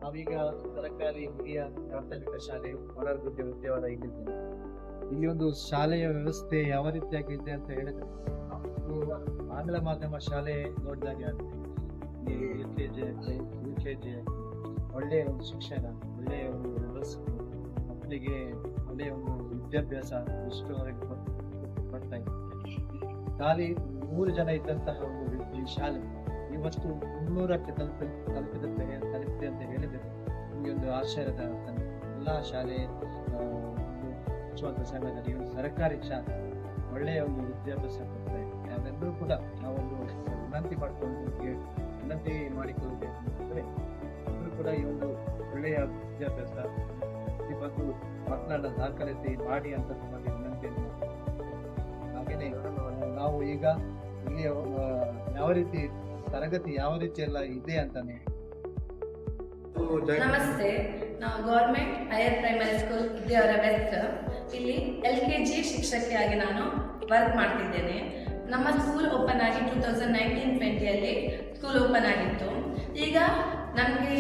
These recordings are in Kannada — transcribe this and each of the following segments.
ನಾವೀಗ ಸರ್ಕಾರಿ ಹಿರಿಯ ಪ್ರಾಥಮಿಕ ಶಾಲೆ ಹೊರಗುದ್ದೆ ಉದ್ಯಾವರ ಇಲ್ಲಿದ್ದೇವೆ. ಇಲ್ಲಿ ಒಂದು ಶಾಲೆಯ ವ್ಯವಸ್ಥೆ ಯಾವ ರೀತಿಯಾಗಿದೆ ಅಂತ ಹೇಳಿದ್ರೆ, ನಾವು ಆಂಗ್ಲ ಮಾಧ್ಯಮ ಶಾಲೆ ನೋಡಿದಾಗ ಇಲ್ಲಿ LKG UKG ಒಳ್ಳೆಯ ಒಂದು ಶಿಕ್ಷಣ, ಒಳ್ಳೆಯ ಒಂದು ವ್ಯವಸ್ಥೆ, ಮಕ್ಕಳಿಗೆ ಒಳ್ಳೆಯ ಒಂದು ವಿದ್ಯಾಭ್ಯಾಸ ಇಷ್ಟರವರೆಗೆ ಬರ್ತಾ ಇದೆ. ಖಾಲಿ 3 ಜನ ಇದ್ದಂತಹ ಒಂದು ಈ ಶಾಲೆ ಇವತ್ತು 300ಕ್ಕೆ ತಲುಪಿದೆ ಅಂತ ಹೇಳಿದರೆ ನಿಮಗೆ ಒಂದು ಆಶ್ಚರ್ಯದ ಎಲ್ಲ ಶಾಲೆ ಸಂಘದಲ್ಲಿ ಒಂದು ಸರ್ಕಾರಿ ಶಾಲೆ ಒಳ್ಳೆಯ ಒಂದು ವಿದ್ಯಾಭ್ಯಾಸ ಕೊಡ್ತಾ ಇದೆ. ನಾವೆಲ್ಲರೂ ಕೂಡ ನಾವೊಂದು ವಿನಂತಿ ಮಾಡಿಕೊಳ್ಳಬೇಕಂದ್ರೆ ಎಲ್ಲರೂ ಕೂಡ ಈ ಒಂದು ಒಳ್ಳೆಯ ವಿದ್ಯಾಭ್ಯಾಸ ಈ ಬಂದು ಮಕ್ಕಳನ್ನ ದಾಖಲಾತಿ ಮಾಡಿ ಅಂತ ನಮಗೆ ವಿನಂತಿಯನ್ನು. ಹಾಗೆಯೇ ನಾವು ಈಗ ಇಲ್ಲಿ ಯಾವ ರೀತಿ ತರಗತಿ ಯಾವ ರೀತಿ ಎಲ್ಲ ಇದೆ ಅಂತಾನೆ. ನಮಸ್ತೆ, ನಾವು ಗೌರ್ಮೆಂಟ್ ಹೈಯರ್ ಪ್ರೈಮರಿ ಸ್ಕೂಲ್ ವಿದ್ಯಾವರ ವೆಸ್ಟ್ ಇಲ್ಲಿ LKG ಶಿಕ್ಷಕಿಯಾಗಿ ನಾನು ವರ್ಕ್ ಮಾಡ್ತಿದ್ದೇನೆ. ನಮ್ಮ ಸ್ಕೂಲ್ ಓಪನ್ ಆಗಿ 2019-20 ಸ್ಕೂಲ್ ಓಪನ್ ಆಗಿತ್ತು. ಈಗ ನಮಗೆ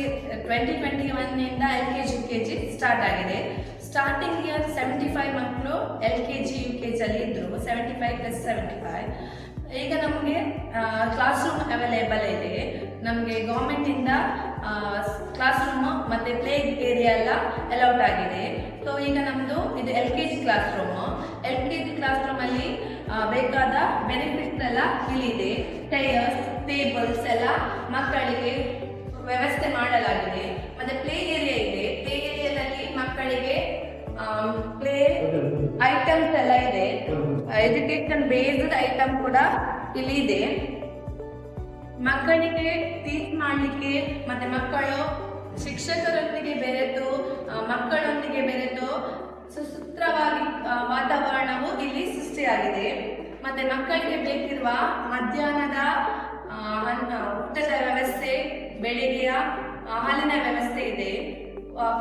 2021 LKG UKG ಸ್ಟಾರ್ಟ್ ಆಗಿದೆ. ಸ್ಟಾರ್ಟಿಂಗ್ ಇಯರ್ 75 ಮಕ್ಕಳು LKG UKG ಅಲ್ಲಿ ಇದ್ರು, 75 + 75. ಈಗ ನಮಗೆ ಕ್ಲಾಸ್ ರೂಮ್ ಅವೈಲೇಬಲ್ ಇದೆ. ನಮಗೆ ಗೌರ್ಮೆಂಟಿಂದ ಕ್ಲಾಸ್ ರೂಮು ಮತ್ತು ಪ್ಲೇ ಏರಿಯಾ ಎಲ್ಲ ಅಲೌಟ್ ಆಗಿದೆ. ಸೊ ಈಗ ನಮ್ಮದು ಇದು LKG class room. LKG class ರೂಮಲ್ಲಿ ಬೇಕಾದ ಬೆನಿಫಿಟ್ಸ್ ಎಲ್ಲ ಇಲ್ಲಿದೆ. ಟೈರ್ಸ್, ಟೇಬಲ್ಸ್ ಎಲ್ಲ ಮಕ್ಕಳಿಗೆ ವ್ಯವಸ್ಥೆ ಮಾಡಲಾಗಿದೆ. ಮತ್ತು ಪ್ಲೇ ಏರಿಯಾ ಇದೆ. ಪ್ಲೇ ಏರಿಯಾದಲ್ಲಿ ಮಕ್ಕಳಿಗೆ ಪ್ಲೇ ಐಟಮ್ಸ್ ಎಲ್ಲ ಇದೆ. ಎಜುಕೇಶನ್ ಬೇಸ್ಡ್ ಐಟಮ್ ಕೂಡ ಇಲ್ಲಿ ಇದೆ. ಮಕ್ಕಳಿಗೆ ಟೀಚ್ ಮಾಡಲಿಕ್ಕೆ ಮತ್ತೆ ಮಕ್ಕಳು ಶಿಕ್ಷಕರೊಂದಿಗೆ ಬೆರೆತು ಮಕ್ಕಳೊಂದಿಗೆ ಬೆರೆತು ಸುಸೂತ್ರವಾಗಿ ವಾತಾವರಣವು ಇಲ್ಲಿ ಸೃಷ್ಟಿಯಾಗಿದೆ. ಮತ್ತೆ ಮಕ್ಕಳಿಗೆ ಬೇಕಿರುವ ಮಧ್ಯಾಹ್ನದ ಊಟದ ವ್ಯವಸ್ಥೆ, ಬೆಳಿಗ್ಗೆಯ ಹಾಲಿನ ವ್ಯವಸ್ಥೆ ಇದೆ.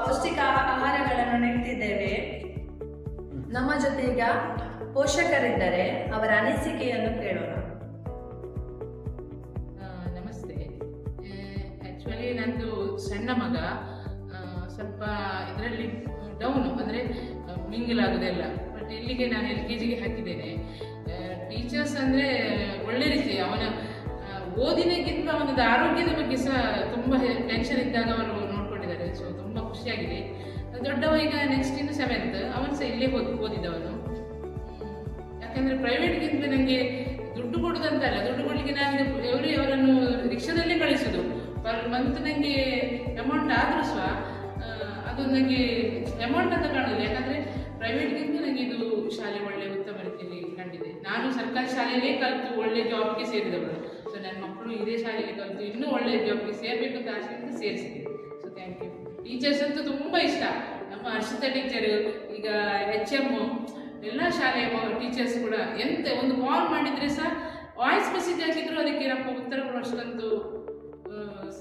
ಪೌಷ್ಟಿಕ ಆಹಾರಗಳನ್ನು ನೀಡುತ್ತಿದ್ದೇವೆ. ನಮ್ಮ ಜೊತೆ ಈಗ ಪೋಷಕರಿದ್ದರೆ ಅವರ ಅನಿಸಿಕೆಯನ್ನು ಕೇಳೋಣ. ನಮಸ್ತೆ. ಆ್ಯಕ್ಚುಲಿ ನಂದು ಸಣ್ಣ ಮಗ ಸ್ವಲ್ಪ ಇದರಲ್ಲಿ ಡೌನು, ಅಂದರೆ ಮಿಂಗಲ್ ಆಗೋದೆಲ್ಲ. ಬಟ್ ಇಲ್ಲಿಗೆ ನಾನು LKGಗೆ ಹಾಕಿದ್ದೇನೆ. ಟೀಚರ್ಸ್ ಅಂದರೆ ಒಳ್ಳೆ ರೀತಿ ಅವನ ಓದಿನಕ್ಕಿಂತ ಅವನದು ಆರೋಗ್ಯದ ಬಗ್ಗೆ ಸಹ ತುಂಬ ಟೆನ್ಷನ್ ಇದ್ದಾಗ ಅವರು ನೋಡ್ಕೊಂಡಿದ್ದಾರೆ. ಸೊ ತುಂಬ ಖುಷಿಯಾಗಿದೆ. ದೊಡ್ಡವ ಈಗ ನೆಕ್ಸ್ಟ್ ಇನ್ನು 7th, ಅವನು ಸಹ ಇಲ್ಲೇ ಓದಿದವನು. ಯಾಕೆಂದರೆ ಪ್ರೈವೇಟ್ಗಿಂತ ನನಗೆ ದುಡ್ಡು ಕೊಡೋದಂತಲ್ಲ, ದುಡ್ಡು ಕೊಡಲಿಕ್ಕೆ ನಾನು ಅವರನ್ನು ರಿಕ್ಷಾದಲ್ಲೇ ಕಳಿಸೋದು. ಪರ್ ಮಂತ್ ನನಗೆ ಅಮೌಂಟ್ ಆದರೂ ಸಹ ಅದು ನನಗೆ ಅಮೌಂಟ್ ಅಂತ ಕಾಣೋದಿಲ್ಲ. ಯಾಕಂದರೆ ಪ್ರೈವೇಟ್ಗಿಂತ ನನಗೆ ಇದು ಶಾಲೆ ಒಳ್ಳೆಯ ಉತ್ತಮ ರೀತಿಯಲ್ಲಿ ಕಂಡಿದೆ. ನಾನು ಸರ್ಕಾರಿ ಶಾಲೆಯಲ್ಲೇ ಕಲಿತು ಒಳ್ಳೆಯ ಜಾಬ್ಗೆ ಸೇರಿದವಳು. ಸೊ ನನ್ನ ಮಕ್ಕಳು ಇದೇ ಶಾಲೆಯಲ್ಲಿ ಕಲಿತು ಇನ್ನೂ ಒಳ್ಳೆಯ ಜಾಬ್ಗೆ ಸೇರಬೇಕು ಅಂತ ಆಸೆಯಿಂದ ಸೇರಿಸಿದೆ. So thank you. ಟೀಚರ್ಸ್ ಅಂತೂ ತುಂಬ ಇಷ್ಟ. ನಮ್ಮ ಹರ್ಷಿತಾ ಟೀಚರು, ಈಗ HM, ಎಲ್ಲ ಶಾಲೆಯ ಟೀಚರ್ಸ್ ಕೂಡ ಎಂತ ಒಂದು ಕಾಲ್ ಮಾಡಿದರೆ ಸಹ ವಾಯ್ಸ್ ಮೆಸೇಜ್ ಹಾಕಿದ್ರು ಅದಕ್ಕೆ ನಮ್ಮ ಉತ್ತರ ಕೊಡುವಷ್ಟೊಂದು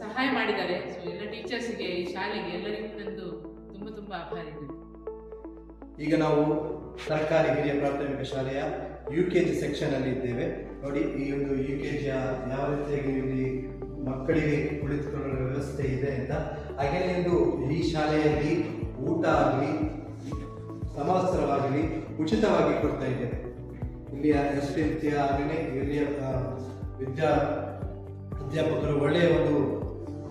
ಸಹಾಯ ಮಾಡಿದ್ದಾರೆ. ಸೊ ಎಲ್ಲ ಟೀಚರ್ಸ್ಗೆ, ಈ ಶಾಲೆಗೆ ಎಲ್ಲರಿಗೂ ನಂದು ತುಂಬ ತುಂಬ ಆಭಾರಿ ಇದೆ. ಈಗ ನಾವು ಸರ್ಕಾರಿ ಹಿರಿಯ ಪ್ರಾಥಮಿಕ ಶಾಲೆಯ UKG ಸೆಕ್ಷನ್ ಅಲ್ಲಿ ಇದ್ದೇವೆ. ನೋಡಿ, ಈ ಒಂದು UKG ಯಾವ ರೀತಿಯಾಗಿ ಇಲ್ಲಿ ಮಕ್ಕಳಿಗೆ ಕುಳಿತುಕೊಳ್ಳುವ ವ್ಯವಸ್ಥೆ ಇದೆ ಅಂತ. ಹಾಗೆಯೇ ಒಂದು ಈ ಶಾಲೆಯಲ್ಲಿ ಊಟ ಆಗಲಿ ಸಮವಸ್ತ್ರವಾಗಲಿ ಉಚಿತವಾಗಿ ಕೊಡ್ತಾ ಇದ್ದೇವೆ. ಇಲ್ಲಿಯ SPMC ಹಾಗೆಯೇ ಹಿರಿಯ ಅಧ್ಯಾಪಕರು ಒಳ್ಳೆಯ ಒಂದು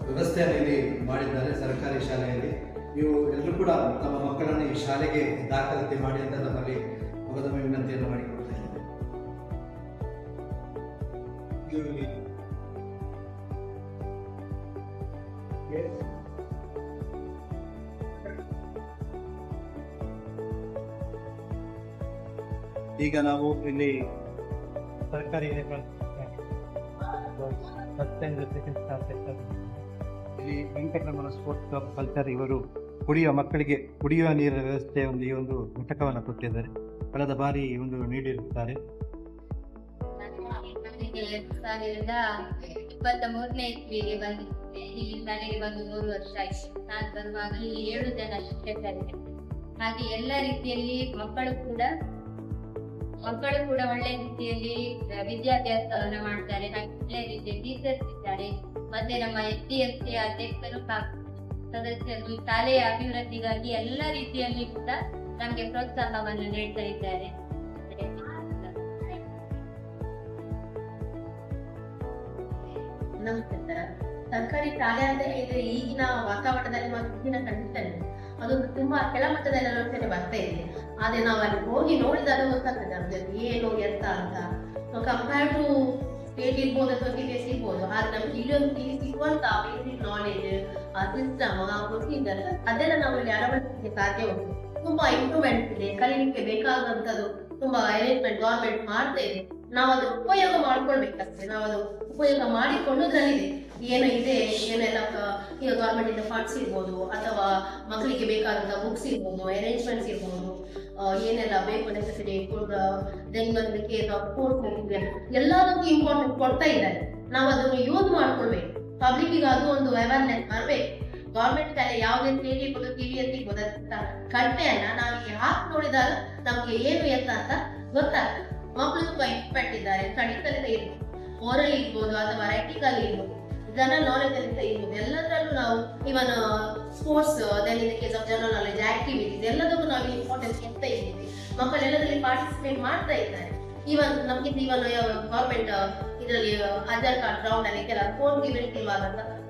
ವ್ಯವಸ್ಥೆಯನ್ನು ಇಲ್ಲಿ ಮಾಡಿದ್ದಾರೆ ಸರ್ಕಾರಿ ಶಾಲೆಯಲ್ಲಿ. ನೀವು ಎಲ್ಲರೂ ಕೂಡ ತಮ್ಮ ಮಕ್ಕಳನ್ನು ಈ ಶಾಲೆಗೆ ದಾಖಲಾತಿ ಮಾಡಿ ಅಂತ ನಮ್ಮಲ್ಲಿ ಮಗದೊಮ್ಮೆ ವಿನಂತಿಯನ್ನು ಮಾಡಿಕೊಡ್ತಾ ಇದ್ದೇವೆ. ಈಗ ನಾವು ಇಲ್ಲಿ ಸರ್ಕಾರಿ ಇಲ್ಲಿ ವೆಂಕಟರಮಣ ಸ್ಪೋರ್ಟ್ಸ್ ಕ್ಲಬ್ ಕಲ್ಚರ್ ಇವರು ಮಕ್ಕಳಿಗೆ ಕುಡಿಯುವ ನೀರಿನ ವ್ಯವಸ್ಥೆ ಈ ಒಂದು ಘಟಕವನ್ನು ಕೊಟ್ಟಿದ್ದಾರೆ. ಕಳೆದ ಬಾರಿ ಒಂದು ನೀಡಿರುತ್ತಾರೆ. 2023ನೇ ಇಸ್ವಿಗೆ ಬಂದಿದ್ದೆ. ಇಲ್ಲಿ ನನಗೆ ಬಂದು 3 ವರ್ಷ ಆಯಿತು. ನಾನು ಬರುವಾಗ 7 ಜನ ಶಿಕ್ಷಕರಿದ್ದರು. ಹಾಗೆ ಎಲ್ಲ ರೀತಿಯಲ್ಲಿ ಮಕ್ಕಳು ಕೂಡ ಮಕ್ಕಳು ಕೂಡ ಒಳ್ಳೆ ರೀತಿಯಲ್ಲಿ ವಿದ್ಯಾಭ್ಯಾಸವನ್ನು ಮಾಡ್ತಾರೆ. ಒಳ್ಳೆ ರೀತಿಯ ಟೀಚರ್ಸ್ ಇದ್ದಾರೆ. ಮತ್ತೆ ನಮ್ಮ SDFC ಅಧ್ಯಕ್ಷರು ಸದಸ್ಯರು ಶಾಲೆಯ ಅಭಿವೃದ್ಧಿಗಾಗಿ ಎಲ್ಲ ರೀತಿಯಲ್ಲಿ ಕೂಡ ನಮಗೆ ಪ್ರೋತ್ಸಾಹವನ್ನು ನೀಡ್ತಾ ಇದ್ದಾರೆ. ನಮಸ್ಕಾರ. ಸರ್ಕಾರಿ ಶಾಲೆ ಅಂತ ಹೇಳಿದ್ರೆ ಈಗಿನ ವಾತಾವರಣದಲ್ಲಿ ಮತ್ತು ಈಗಿನ ಕಂಡೀಷನ್ ಅದು ತುಂಬಾ ಕೆಳಮಟ್ಟದಲ್ಲಿ ಆಲೋಚನೆ ಬರ್ತಾ ಇದೆ. ಆದ್ರೆ ನಾವು ಅಲ್ಲಿ ಹೋಗಿ ನೋಡಿದಾಗ ಗೊತ್ತಾಗ್ತದೆ ಅದ್ರಲ್ಲಿ ಏನು ಎತ್ತ ಅಂತ. ಕಂಪೇರ್ ಟು ಸ್ಟೇಟ್ ಇರ್ಬೋದು ಅಥವಾ KPS ಇರ್ಬೋದು, ಆದ್ರೆ ನಮ್ಗೆ ಇಲ್ಲಿ ಸಿಗುವಂತ ಬೇಸಿಕ್ ನಾಲೆಜ್, ಆ ಸಿಸ್ಟಮ್, ಆ ಪ್ರೊಸೀಜರ್ ಅದೆಲ್ಲ ನಾವು ಇಲ್ಲಿ ಅಳವಡಿಸಲಿಕ್ಕೆ ಸಾಧ್ಯ ಉಂಟು. ತುಂಬಾ ಇಂಪ್ರೂವ್ಮೆಂಟ್ ಇದೆ. ಕಲಿಲಿಕ್ಕೆ ಬೇಕಾದಂತದ್ದು ತುಂಬಾ ಅರೇಂಜ್ಮೆಂಟ್ ಗವರ್ಮೆಂಟ್ ಮಾಡ್ತಾ ಇದೆ. ನಾವು ಅದು ಉಪಯೋಗ ಮಾಡ್ಕೊಳ್ಬೇಕಾಗ್ತದೆ. ನಾವು ಅದು ಉಪಯೋಗ ಮಾಡಿಕೊಳ್ಳೋದ್ರಲ್ಲಿದೆ ಏನು ಇದೆ, ಏನೆಲ್ಲ ಈಗ ಗವರ್ಮೆಂಟ್ ಇಂದ ಫಂಡ್ಸ್ ಇರ್ಬೋದು ಅಥವಾ ಮಕ್ಕಳಿಗೆ ಬೇಕಾದಂತ ಬುಕ್ಸ್ ಇರ್ಬೋದು, ಅರೇಂಜ್ಮೆಂಟ್ಸ್ ಇರ್ಬೋದು, ಏನೆಲ್ಲ ಬೇಕು ನೆಸೆಸಿಟಿ ದೆಂಗಲಿಕ್ಕೆ ಎಲ್ಲದಕ್ಕೂ ಇಂಪಾರ್ಟೆಂಟ್ ಕೊಡ್ತಾ ಇದ್ದಾರೆ. ನಾವು ಅದನ್ನು ಯೂಸ್ ಮಾಡ್ಕೊಳ್ಬೇಕು. ಪಬ್ಲಿಕ್ಗೆ ಅದು ಒಂದು ಅವೇರ್ನೆಸ್ ಬರಬೇಕು. ಗವರ್ಮೆಂಟ್ ಶಾಲೆ ಯಾವುದೇ ಸ್ಟೇಟ್ ಇರ್ಬೋದು, KVS ಇರ್ಬೋದು, ಕಟ್ಟೆಯನ್ನ ನಾವೀಗ ಹಾಕಿ ನೋಡಿದಾಗ ನಮ್ಗೆ ಏನು ಎತ್ತ ಅಂತ ಗೊತ್ತಾಗ್ತದೆ. ಮಕ್ಕಳು ತುಂಬಾ ಇಂಪ್ರೂವ್ಮೆಂಟ್ ಇದ್ದಾರೆ. ಸ್ಟಡೀಸ್ ಅಲ್ಲಿ ಇರ್ಬೋದು, ಓರಲ್ ಇರ್ಬೋದು ಅಥವಾ ರೈಟಿಂಗ್ ಅಲ್ಲಿ ಇರ್ಬೋದು, ಜನರಲ್ ನಾಲೆಜ್ ಅಲ್ಲಿ ಇರ್ಬೋದು, ಎಲ್ಲದರಲ್ಲೂ ನಾವು ಇವನ್ ಸ್ಪೋರ್ಟ್ಸ್, ಜನರಲ್ ನಾಲೆಜ್, ಆಕ್ಟಿವಿಟೀಸ್ ಎಲ್ಲದಕ್ಕೂ ನಾವು ಇಂಪಾರ್ಟೆನ್ಸ್ ಕೊಡ್ತಾ ಇದ್ದೀವಿ. ಮಕ್ಕಳು ಎಲ್ಲದರಲ್ಲಿ ಪಾರ್ಟಿಸಿಪೇಟ್ ಮಾಡ್ತಾ ಇದ್ದಾರೆ. ಇವನ್ ನಮ್ಗೆ ಗವರ್ಮೆಂಟ್ ಇದರಲ್ಲಿ ಆಧಾರ್ ಕಾರ್ಡ್ ಗ್ರೌಂಡ್ ಅಲ್ಲಿ ಕೆಲ ಸ್ಪೋರ್ಟ್ಸ್ ಇವೆಂಟ್ ಇರುವಾಗ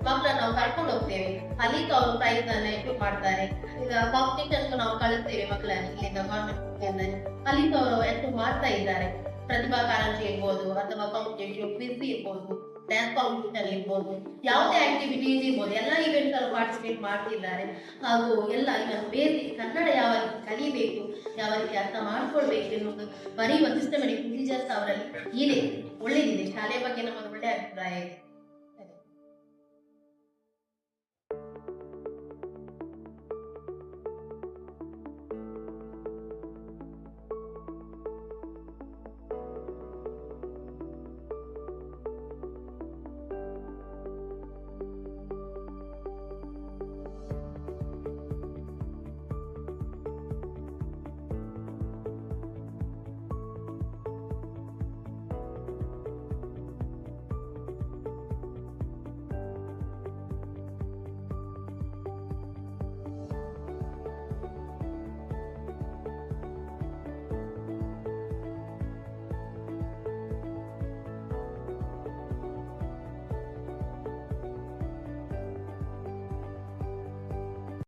ಮಕ್ಕಳನ್ನ ನಾವು ಕರ್ಕೊಂಡು ಹೋಗ್ತೇವೆ. ಅಲ್ಲಿ ಅವರು ಪ್ರೈಸ್ ಅನ್ನ ಎಕ್ವಿಪ್ ಮಾಡ್ತಾರೆ. ಈಗ ಕಾಂಪಿಟೇಷನ್ ನಾವು ಕಳಿಸ್ತೇವೆ ಮಕ್ಕಳನ್ನ ಇಲ್ಲಿಂದ ಗವರ್ಮೆಂಟ್ ಅಲ್ಲಿ ಅವರು ಎಕ್ವಿಪ್ ಮಾಡ್ತಾ ಇದ್ದಾರೆ. ಪ್ರತಿಭಾ ಕಾರಂಜಿ ಇರ್ಬೋದು ಅಥವಾ ಕಾಂಪಿಟೇಟಿವ್ ಕ್ವಿಜ್ ಇರ್ಬೋದು, ಡ್ಯಾನ್ಸ್ ಕಾಂಪಿಟೇಷನ್ ಇರ್ಬೋದು, ಯಾವುದೇ ಆಕ್ಟಿವಿಟೀಸ್ ಇರ್ಬೋದು, ಎಲ್ಲ ಇವೆಂಟ್ಸ್ ಅಲ್ಲಿ ಪಾರ್ಟಿಸಿಪೇಟ್ ಮಾಡ್ತಿದ್ದಾರೆ. ಹಾಗೂ ಎಲ್ಲ ಈಗ ಬೇರೆ ಕನ್ನಡ ಯಾವ ರೀತಿ ಕಲಿಬೇಕು, ಯಾವ ರೀತಿ ಅರ್ಥ ಮಾಡ್ಕೊಳ್ಬೇಕು ಎನ್ನುವುದು ಬರೆಯುವ ಸಿಸ್ಟಮೆಟಿಕ್ ಪ್ರೊಸೀಜರ್ಸ್ ಅವರಲ್ಲಿ ಇದೆ. ಒಳ್ಳೇದಿದೆ. ಶಾಲೆಯ ಬಗ್ಗೆ ನಮ್ಮದು ಒಳ್ಳೆ ಅಭಿಪ್ರಾಯ ಇದೆ.